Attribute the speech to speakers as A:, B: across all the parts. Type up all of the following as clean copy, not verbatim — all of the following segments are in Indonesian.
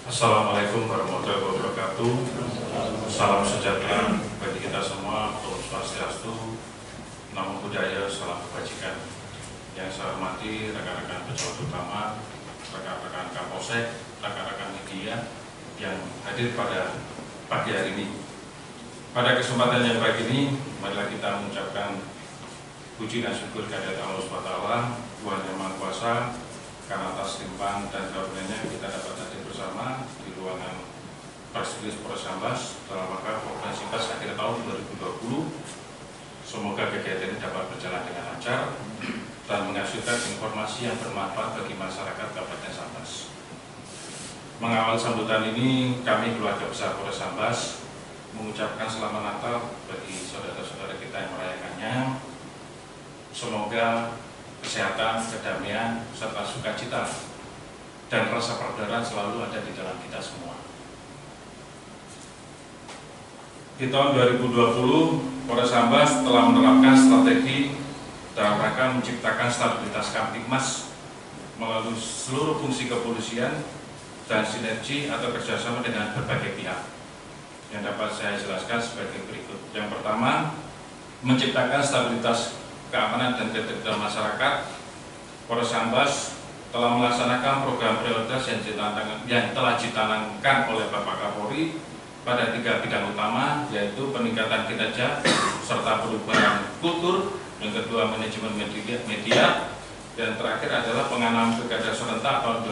A: Assalamualaikum warahmatullahi wabarakatuh. Salam sejahtera bagi kita semua. Om Swastiastu, Namo Buddhaya, salam kebajikan. Yang saya hormati rekan-rekan pejabat utama, rekan-rekan Kapolsek, rekan-rekan media yang hadir pada pagi hari ini. Pada kesempatan yang baik ini, marilah kita mengucapkan puji dan syukur kehadirat Allah SWT, Tuhan Yang Maha Kuasa, karena atas limpahan dan karunia-Nya kita dapat hadir bersama di ruangan Presidium Polres Sambas dalam rangka Konferensi Pers akhir tahun 2020. Semoga kegiatan ini dapat berjalan dengan lancar dan menghasilkan informasi yang bermanfaat bagi masyarakat Kabupaten Sambas. Mengawal sambutan ini, kami keluarga besar Polres Sambas mengucapkan selamat Natal bagi saudara-saudara kita yang merayakannya. Semoga kesehatan, kedamaian, serta sukacita dan rasa persaudaraan selalu ada di dalam kita semua. Di tahun 2020, Polres Sambas telah menerapkan strategi dalam rangka menciptakan stabilitas Kamtibmas melalui seluruh fungsi kepolisian dan sinergi atau kerjasama dengan berbagai pihak. Yang dapat saya jelaskan sebagai berikut. Yang pertama, menciptakan stabilitas keamanan dan ketertiban masyarakat. Polres Sambas telah melaksanakan program prioritas yang telah dicanangkan oleh Bapak Kapolri pada 3 bidang utama, yaitu peningkatan kinerja serta perubahan kultur, yang kedua manajemen media, dan terakhir adalah pengenalan pilkada serentak tahun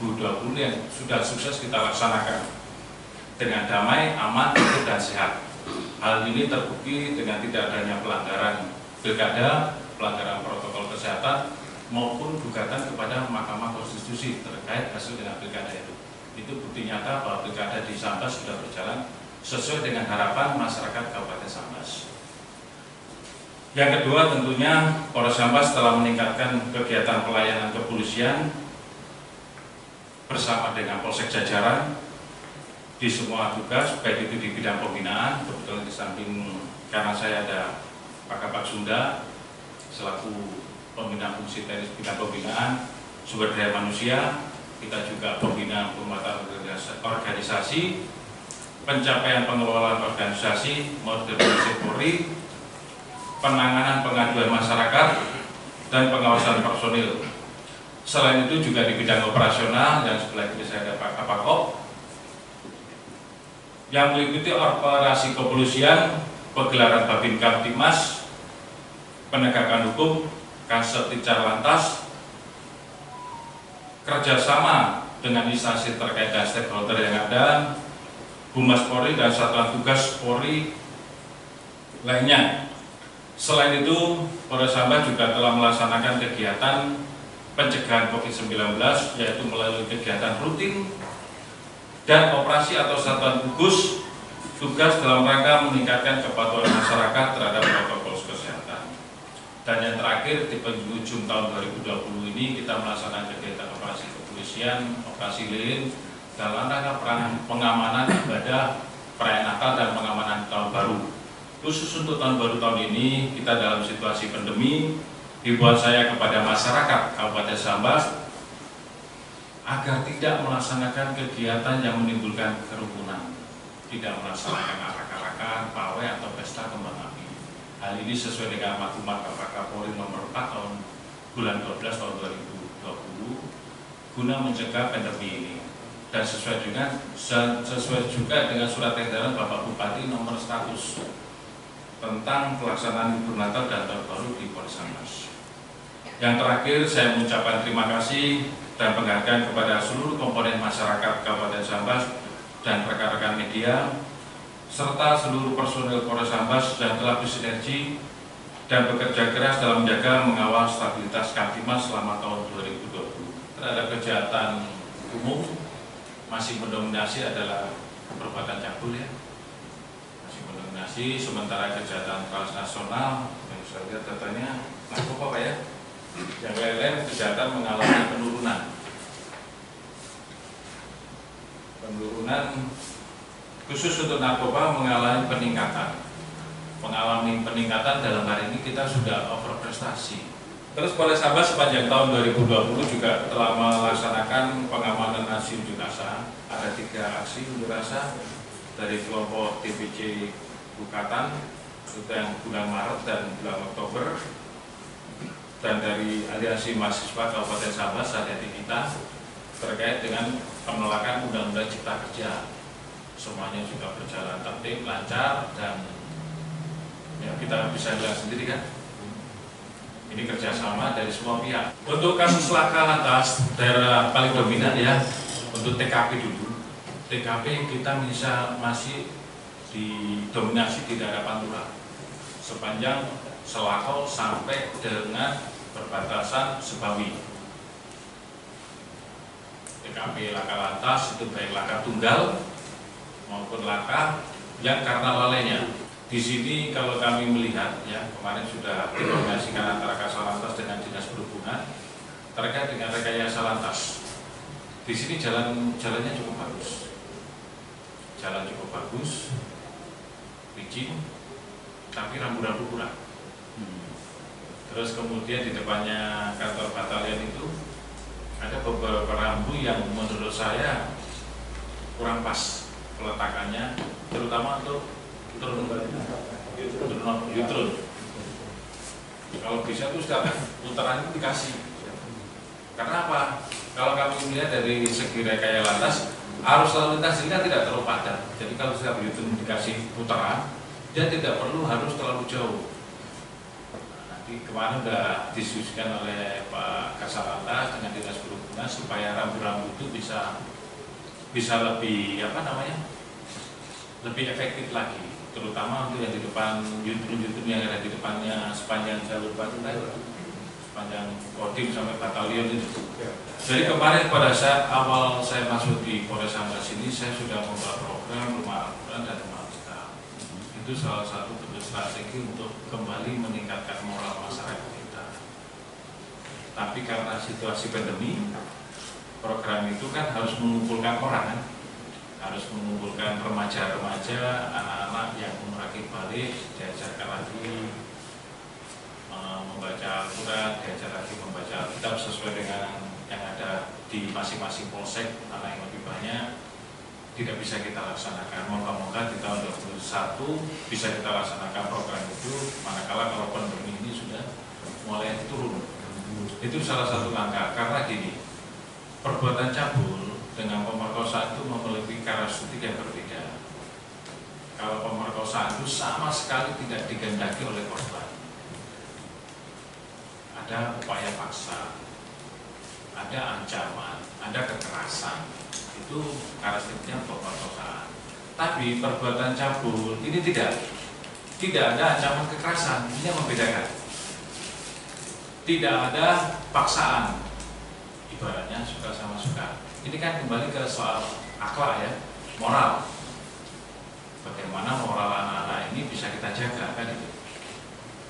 A: 2020 yang sudah sukses kita laksanakan dengan damai, aman, tertib, dan sehat. Hal ini terbukti dengan tidak adanya pelanggaran pilkada, pelanggaran protokol kesehatan, maupun gugatan kepada Mahkamah Konstitusi terkait hasil dengan pilkada itu. Itu bukti nyata bahwa pilkada di Sambas sudah berjalan sesuai dengan harapan masyarakat Kabupaten Sambas. Yang kedua, tentunya Polres Sambas telah meningkatkan kegiatan pelayanan kepolisian bersama dengan Polsek jajaran di semua tugas, baik itu di bidang pembinaan. Kebetulan di samping karena saya ada Pak Kapak Sunda selaku pembina fungsi teknis bidang pembinaan sumber daya manusia, kita juga pembinaan penguatan organisasi, pencapaian pengelolaan organisasi, modernisasi Polri, penanganan pengaduan masyarakat, dan pengawasan personil. Selain itu juga di bidang operasional, yang sebelah kiri saya ada Pak Kapakop, yang meliputi operasi kepolisian, pegelaran Babin Kamtibmas, penegakan hukum, Kassetir Lantas, kerjasama dengan instansi terkait dan stakeholder yang ada, Humas Polri dan Satuan Tugas Polri lainnya. Selain itu, Polres Sambas juga telah melaksanakan kegiatan pencegahan COVID-19, yaitu melalui kegiatan rutin dan operasi atau satuan gugus tugas dalam rangka meningkatkan kepatuhan masyarakat terhadap protokol kesehatan. Dan yang terakhir, di penghujung tahun 2020 ini kita melaksanakan kegiatan operasi kepolisian, operasi lilin dalam rangka pengamanan ibadah perayaan Natal dan pengamanan tahun baru. Khusus untuk tahun baru tahun ini, kita dalam situasi pandemi, himbauan saya kepada masyarakat Kabupaten Sambas agar tidak melaksanakan kegiatan yang menimbulkan kerumunan, tidak melaksanakan arak-arakan, pawai atau pesta kembang api. Hal ini sesuai dengan maklumat Bapak Kapolri nomor 4 tahun bulan 12 tahun 2020 guna mencegah pandemi ini, dan sesuai juga dengan surat edaran Bapak Bupati nomor 100 tentang pelaksanaan libur Natal dan Tahun Baru di Polres Sambas. Yang terakhir, saya mengucapkan terima kasih dan penghargaan kepada seluruh komponen masyarakat Kabupaten Sambas dan rekan-rekan media serta seluruh personil Polres Sambas yang telah bersinergi dan bekerja keras dalam menjaga mengawal stabilitas Kamtibmas selama tahun 2020. Terhadap kejahatan umum masih mendominasi adalah perbuatan cabul, ya, masih mendominasi. Sementara kejahatan transnasional yang saya lihat datanya narkoba, Pak, ya, yang lain-lain kejahatan mengalami penurunan khusus untuk narkoba mengalami peningkatan dalam hari ini kita sudah over prestasi Terus Polrestabes sepanjang tahun 2020 juga telah melaksanakan pengamanan aksi unjuk rasa. Ada 3 aksi unjuk rasa dari kelompok TPC Bukatan, itu yang bulan Maret dan bulan Oktober, dan dari aliansi mahasiswa Kabupaten Sambas Hati-Hati Kita terkait dengan penolakan Undang-Undang Cipta Kerja. Semuanya juga berjalan tertib, lancar, dan ya kita bisa lihat sendiri kan, ini kerjasama dari semua pihak. Untuk kasus laka lantas, daerah paling dominan ya, untuk TKP dulu. TKP kita masih didominasi di daerah Pantura, sepanjang Selako sampai dengan perbatasan Sebawi. TKP laka lantas itu baik laka tunggal maupun laka yang karena lalainya. Di sini kalau kami melihat ya, kemarin sudah dikoordinasikan antara Kasal Lantas dengan Dinas Perhubungan terkait dengan rekayasa lantas. Di sini jalannya cukup bagus. Jalan cukup bagus, licin, tapi rambu-rambu kurang. Terus kemudian di depannya kantor batalion itu ada beberapa rambu yang menurut saya kurang pas peletakannya, terutama untuk U-turn. Kalau bisa itu sudah putaran itu dikasih. Karena apa? Kalau kami melihat dari segi rekayasa lantas, arus lalu lintas ini kan tidak terlalu padat. Jadi kalau sudah U-turn dikasih putaran, dia tidak perlu harus terlalu jauh. Nanti kemarin sudah diskusikan oleh Pak Kasal Lantas dengan Dinas Perhubungan supaya rambu-rambu itu bisa lebih lebih efektif lagi, terutama untuk yang di depan U-turn yang ada di depannya sepanjang jalur Pantura, sepanjang Kodim sampai batalion itu. Jadi kemarin pada saat awal saya masuk di Polres Sambas ini, saya sudah membuat program rumah ambulan dan rumah duka. Itu salah satu bentuk strategi untuk kembali meningkatkan moral masyarakat kita. Tapi karena situasi pandemi, program itu kan harus mengumpulkan orang kan? Harus mengumpulkan remaja-remaja, anak-anak yang merakit balik, diajarkan lagi membaca Al-Quran, diajar lagi membaca Alkitab sesuai dengan yang ada di masing-masing polsek. Anak yang lebih banyak tidak bisa kita laksanakan. Moga-moga di tahun 2021 bisa kita laksanakan program itu, manakala kalau pandemi ini sudah mulai turun. Itu salah satu langkah, karena gini, perbuatan cabul dengan pemerkosaan itu memiliki karakteristik yang berbeda. Kalau pemerkosaan itu sama sekali tidak dikehendaki oleh korban, ada upaya paksa, ada ancaman, ada kekerasan, itu karakteristiknya pemerkosaan. Tapi perbuatan cabul ini tidak ada ancaman kekerasan, ini yang membedakan. Tidak ada paksaan, ibaratnya suka sama suka. Ini kan kembali ke soal akhlak ya, moral. Bagaimana moral anak-anak ini bisa kita jaga kan itu.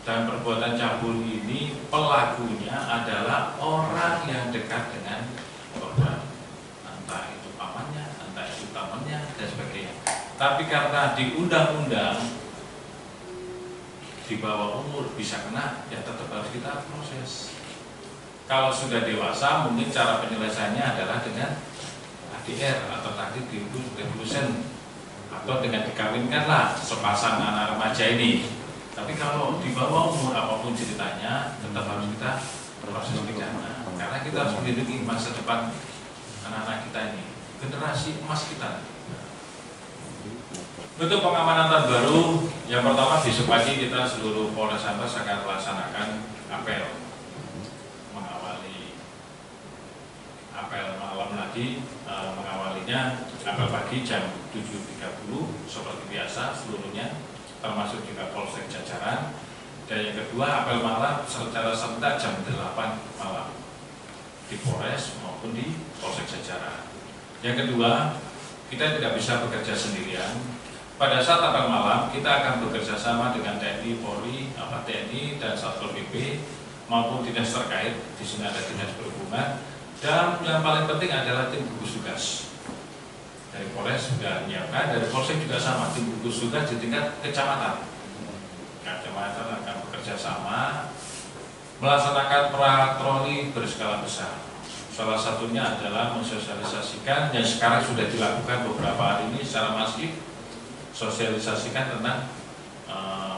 A: Dan perbuatan cabul ini pelakunya adalah orang yang dekat dengan korban, entah itu pamannya, entah itu temannya dan sebagainya. Tapi karena di undang-undang di bawah umur bisa kena, ya tetap harus kita proses. Kalau sudah dewasa, mungkin cara penyelesaiannya adalah dengan ADR atau tadi dilusen atau dengan dikawinkanlah sepasang anak remaja ini. Tapi kalau di bawah umur apapun ceritanya, tetap harus kita proses pidana, karena kita harus melindungi masa depan anak-anak kita ini, generasi emas kita. Untuk pengamanan tahun baru, yang pertama besok pagi kita seluruh Polres Sambas akan melaksanakan apel. Apel malam lagi, mengawalinya apel pagi jam 7.30 seperti biasa seluruhnya, termasuk juga Polsek Jajaran. Dan yang kedua apel malam secara serentak jam 8 malam di Polres maupun di Polsek Jajaran. Yang kedua, kita tidak bisa bekerja sendirian. Pada saat apel malam kita akan bekerja sama dengan TNI, Polri, TNI dan Satpol PP maupun dinas terkait. Di sini ada Dinas Perhubungan. Dan yang paling penting adalah tim gugus tugas. Dari Polres sudah menyiapkan, dari Polsek juga sama, tim gugus tugas di tingkat kecamatan. Kecamatan akan bekerja sama melaksanakan patroli berskala besar. Salah satunya adalah mensosialisasikan yang sekarang sudah dilakukan beberapa hari ini secara masif, sosialisasikan tentang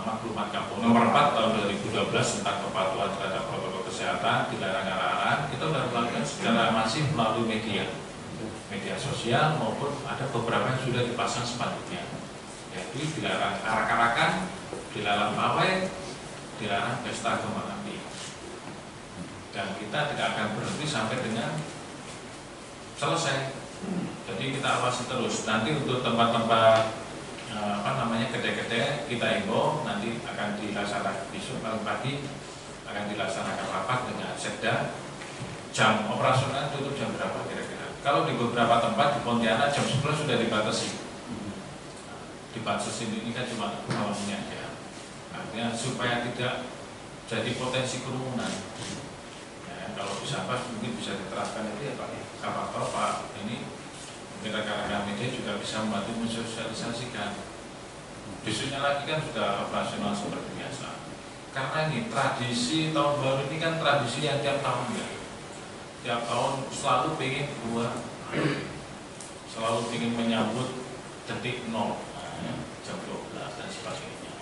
A: maklumat Kapolri nomor 4 tahun 2012 tentang kepatuhan terhadap protokol kesehatan, dilarang larangan. Kita sudah melakukan secara masif melalui media sosial maupun ada beberapa yang sudah dipasang spanduknya, yaitu dilarang arak-arakan, dilarang pawai, dilarang pesta kembang api. Dan kita tidak akan berhenti sampai dengan selesai. Jadi kita awasi terus. Nanti untuk tempat-tempat kedai-kedai kita himbau nanti akan dilaksanakan besok pagi akan dilaksanakan rapat dengan Sekda. Jam operasional tutup jam berapa kira-kira? Kalau di beberapa tempat di Pontianak jam 11 sudah dibatasi. Dibatasi ini kan cuma malamnya aja. Artinya supaya tidak jadi potensi kerumunan. Kalau bisa pas mungkin bisa diterapkan itu ya Pak. Siapa tahu Pak ini mungkin rekan-rekan media juga bisa membantu mensosialisasikan. Besoknya lagi kan sudah operasional seperti biasa. Karena ini tradisi tahun baru ini kan tradisi yang tiap tahun ya. Tiap tahun selalu ingin buat, selalu ingin menyambut detik 0, jam 12 dan sebagainya.